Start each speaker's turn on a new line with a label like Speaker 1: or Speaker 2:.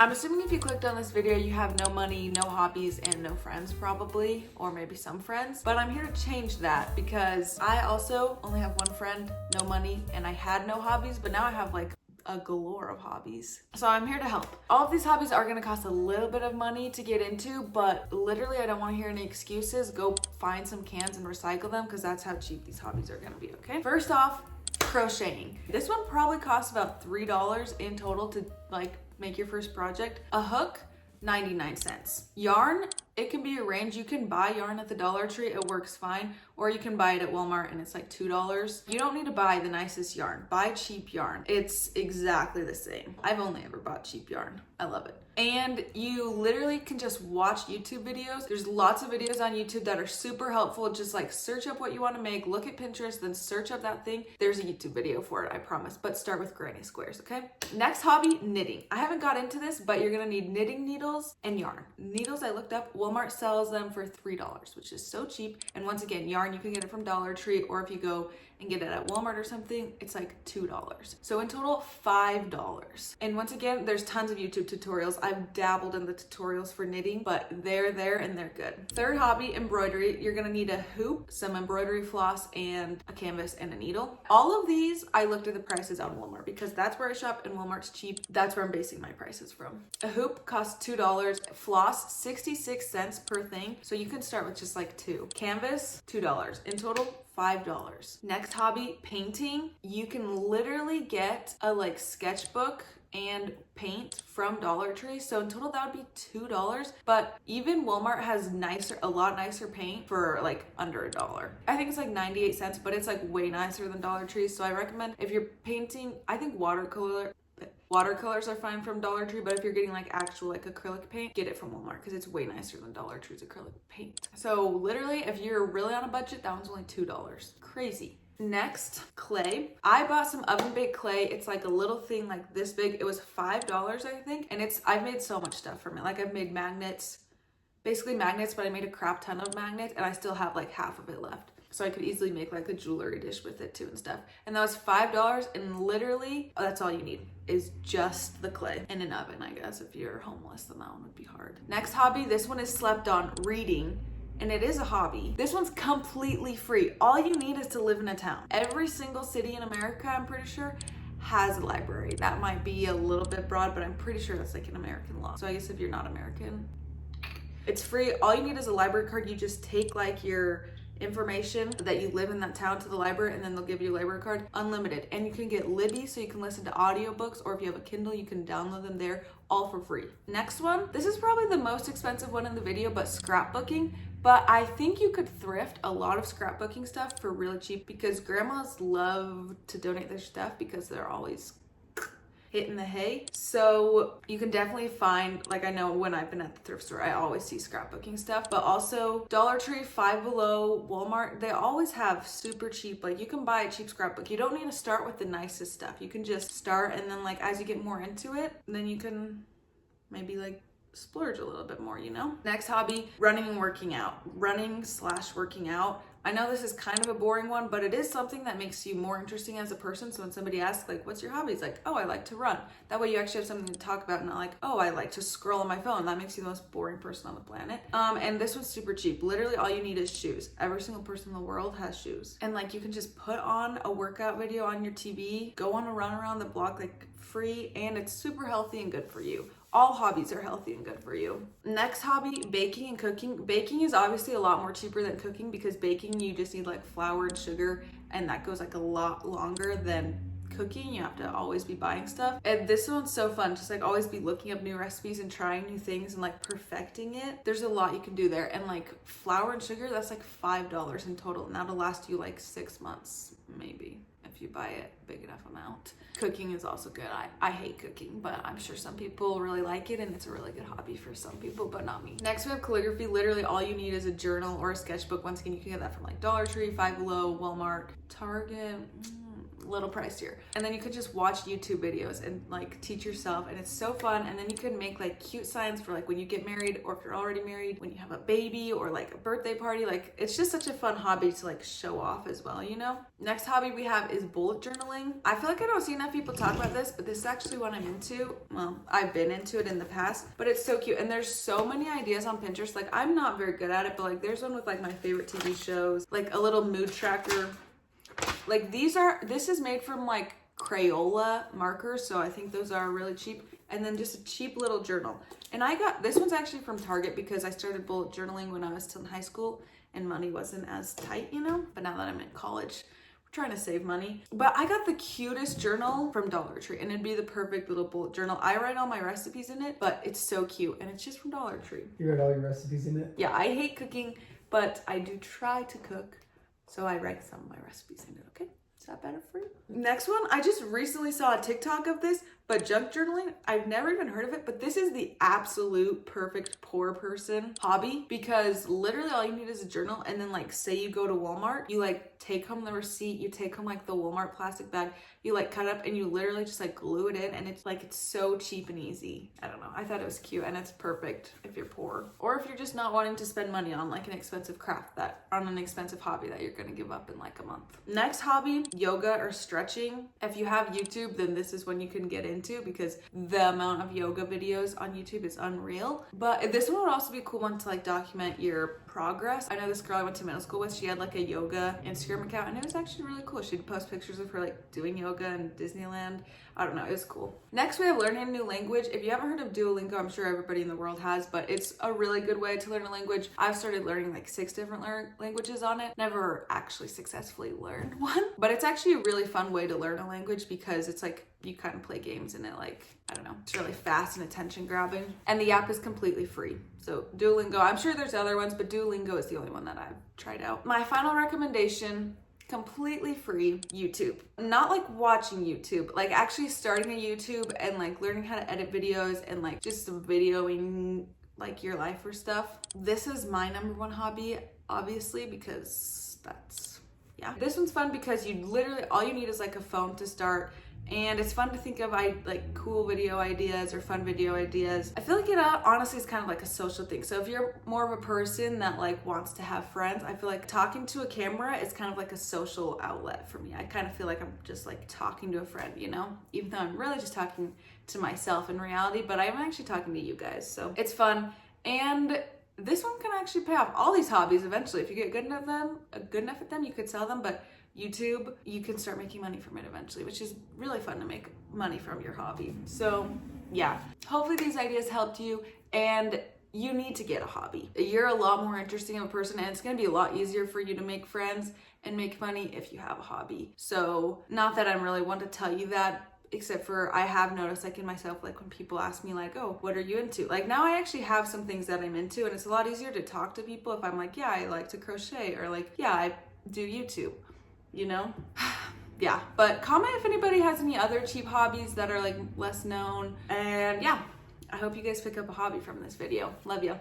Speaker 1: I'm assuming if you clicked on this video, you have no money, no hobbies, and no friends probably, or maybe some friends. But I'm here to change that because I also only have one friend, no money, and I had no hobbies, but now I have like a galore of hobbies. So I'm here to help. All of these hobbies are gonna cost a little bit of money to get into, but literally I don't wanna hear any excuses. Go find some cans and recycle them because that's how cheap these hobbies are gonna be, okay? First off, crocheting. This one probably costs about $3 in total to like make your first project. A hook, 99 cents. Yarn, it can be a range. You can buy yarn at the Dollar Tree, it works fine, or you can buy it at Walmart and it's like $2. You don't need to buy the nicest yarn. Buy cheap yarn. It's exactly the same. I've only ever bought cheap yarn. I love it. And you literally can just watch YouTube videos. There's lots of videos on YouTube that are super helpful. Just like search up what you want to make, look at Pinterest, then search up that thing. There's a YouTube video for it, I promise. But start with granny squares, okay? Next hobby, knitting. I haven't got into this, but you're gonna need knitting needles and yarn. Needles, I looked up, Walmart sells them for $3, which is so cheap. And once again, yarn, you can get it from Dollar Tree, or if you go and get it at Walmart or something, it's like $2. So in total, $5. And once again, there's tons of YouTube tutorials. I've dabbled in the tutorials for knitting, but they're there and they're good. Third hobby, embroidery. You're gonna need a hoop, some embroidery floss, and a canvas and a needle. All of these, I looked at the prices on Walmart because that's where I shop and Walmart's cheap. That's where I'm basing my prices from. A hoop costs $2. Floss, 66 cents per thing. So you can start with just like two. Canvas, $2. In total, $5. Next hobby, painting. You can literally get a like sketchbook and paint from Dollar Tree. So in total that would be $2. But even Walmart has a lot nicer paint for like under $1. I think it's like 98 cents, but it's like way nicer than Dollar Tree. So I recommend if you're painting, I think watercolors are fine from Dollar Tree, but if you're getting like actual like acrylic paint, get it from Walmart because it's way nicer than Dollar Tree's acrylic paint. So literally, if you're really on a budget, that one's only $2. Crazy. Next, clay. I bought some oven baked clay. It's like a little thing like this big. It was $5, I think. And I've made so much stuff from it. Like I've made magnets, basically magnets, but I made a crap ton of magnets and I still have like half of it left. So I could easily make like a jewelry dish with it too and stuff. And that was $5, and literally that's all you need is just the clay and an oven, I guess. If you're homeless, then that one would be hard. Next hobby, this one is slept on, reading. And it is a hobby. This one's completely free. All you need is to live in a town. Every single city in America, I'm pretty sure, has a library. That might be a little bit broad, but I'm pretty sure that's like an American law. So I guess if you're not American, it's free. All you need is a library card. You just take like your information that you live in that town to the library, and then they'll give you a library card, unlimited. And you can get Libby, so you can listen to audiobooks, or if you have a Kindle, you can download them there, all for free. Next one, this is probably the most expensive one in the video, but scrapbooking. But I think you could thrift a lot of scrapbooking stuff for really cheap because grandmas love to donate their stuff because they're always hitting the hay. So you can definitely find, like I know when I've been at the thrift store, I always see scrapbooking stuff, but also Dollar Tree, Five Below, Walmart, they always have super cheap, like you can buy a cheap scrapbook. You don't need to start with the nicest stuff. You can just start, and then like as you get more into it, then you can maybe like splurge a little bit more, you know? Next hobby, running and working out. Running/working out. I know this is kind of a boring one, but it is something that makes you more interesting as a person. So when somebody asks like, what's your hobby? It's like, oh, I like to run. That way you actually have something to talk about, not like, oh, I like to scroll on my phone. That makes you the most boring person on the planet. And this one's super cheap. Literally all you need is shoes. Every single person in the world has shoes. And like you can just put on a workout video on your TV, go on a run around the block like free, and it's super healthy and good for you. All hobbies are healthy and good for you. Next hobby, baking and cooking. Baking is obviously a lot more cheaper than cooking because baking, you just need like flour and sugar, and that goes like a lot longer than cooking. You have to always be buying stuff. And this one's so fun, just like always be looking up new recipes and trying new things and like perfecting it. There's a lot you can do there. And like flour and sugar, that's like $5 in total, and that'll last you like 6 months maybe if you buy it big enough amount. Cooking is also good. I hate cooking, but I'm sure some people really like it, and it's a really good hobby for some people, but not me. Next we have calligraphy. Literally all you need is a journal or a sketchbook. Once again, you can get that from like Dollar Tree, Five Below, Walmart, Target. a little pricier. And then you could just watch YouTube videos and like teach yourself, and it's so fun. And then you could make like cute signs for like when you get married, or if you're already married, when you have a baby, or like a birthday party. Like it's just such a fun hobby to like show off as well, you know? Next hobby we have is bullet journaling. I feel like I don't see enough people talk about this, but this is actually what I'm into. Well, I've been into it in the past, but it's so cute. And there's so many ideas on Pinterest. Like I'm not very good at it, but like there's one with like my favorite TV shows, like a little mood tracker. Like this is made from like Crayola markers, so I think those are really cheap. And then just a cheap little journal. And I got, this one's actually from Target because I started bullet journaling when I was still in high school and money wasn't as tight, you know? But now that I'm in college, we're trying to save money. But I got the cutest journal from Dollar Tree, and it'd be the perfect little bullet journal. I write all my recipes in it, but it's so cute, and it's just from Dollar Tree.
Speaker 2: You write all your recipes in it?
Speaker 1: Yeah, I hate cooking, but I do try to cook, so I write some of my recipes in it, okay? Is that better for you? Next one, I just recently saw a TikTok of this, but junk journaling, I've never even heard of it, but this is the absolute perfect poor person hobby, because literally all you need is a journal. And then like say you go to Walmart, you like take home the receipt, you take home like the Walmart plastic bag, you like cut up and you literally just like glue it in, and it's like, it's so cheap and easy. I don't know, I thought it was cute, and it's perfect if you're poor, or if you're just not wanting to spend money on like an expensive craft on an expensive hobby that you're gonna give up in like a month. Next hobby, yoga or stretching. If you have YouTube, then this is when you can get into, because the amount of yoga videos on YouTube is unreal. But this one would also be a cool one to like document your progress. I know this girl I went to middle school with, she had like a yoga Instagram account, and it was actually really cool. She'd post pictures of her like doing yoga in Disneyland. I don't know, it was cool. Next we have learning a new language. If you haven't heard of Duolingo, I'm sure everybody in the world has, but it's a really good way to learn a language. I've started learning like 6 different languages on it. Never actually successfully learned one, but it's actually a really fun way to learn a language, because it's like you kind of play games in it, like, I don't know, it's really fast and attention grabbing. And the app is completely free. So Duolingo, I'm sure there's other ones, but Duolingo is the only one that I've tried out. My final recommendation, completely free, YouTube. Not like watching YouTube, like actually starting a YouTube and like learning how to edit videos and like just videoing like your life or stuff. This is my #1 hobby, obviously, because that's, yeah. This one's fun because you literally, all you need is like a phone to start. And it's fun to think of like cool video ideas or fun video ideas. I feel like it honestly is kind of like a social thing. So if you're more of a person that like wants to have friends, I feel like talking to a camera is kind of like a social outlet for me. I kind of feel like I'm just like talking to a friend, you know, even though I'm really just talking to myself in reality, but I'm actually talking to you guys. So it's fun. And this one can actually pay off. All these hobbies eventually, if you get good enough at them, you could sell them. But YouTube, you can start making money from it eventually, which is really fun to make money from your hobby. So yeah, hopefully these ideas helped you, and you need to get a hobby. You're a lot more interesting of a person, and it's gonna be a lot easier for you to make friends and make money if you have a hobby. So not that I'm really one to tell you that, except for I have noticed like in myself, like when people ask me like, oh, what are you into? Like now I actually have some things that I'm into, and it's a lot easier to talk to people if I'm like, yeah, I like to crochet, or like, yeah, I do YouTube. You know? Yeah, but comment if anybody has any other cheap hobbies that are like less known. And yeah, I hope you guys pick up a hobby from this video. Love you.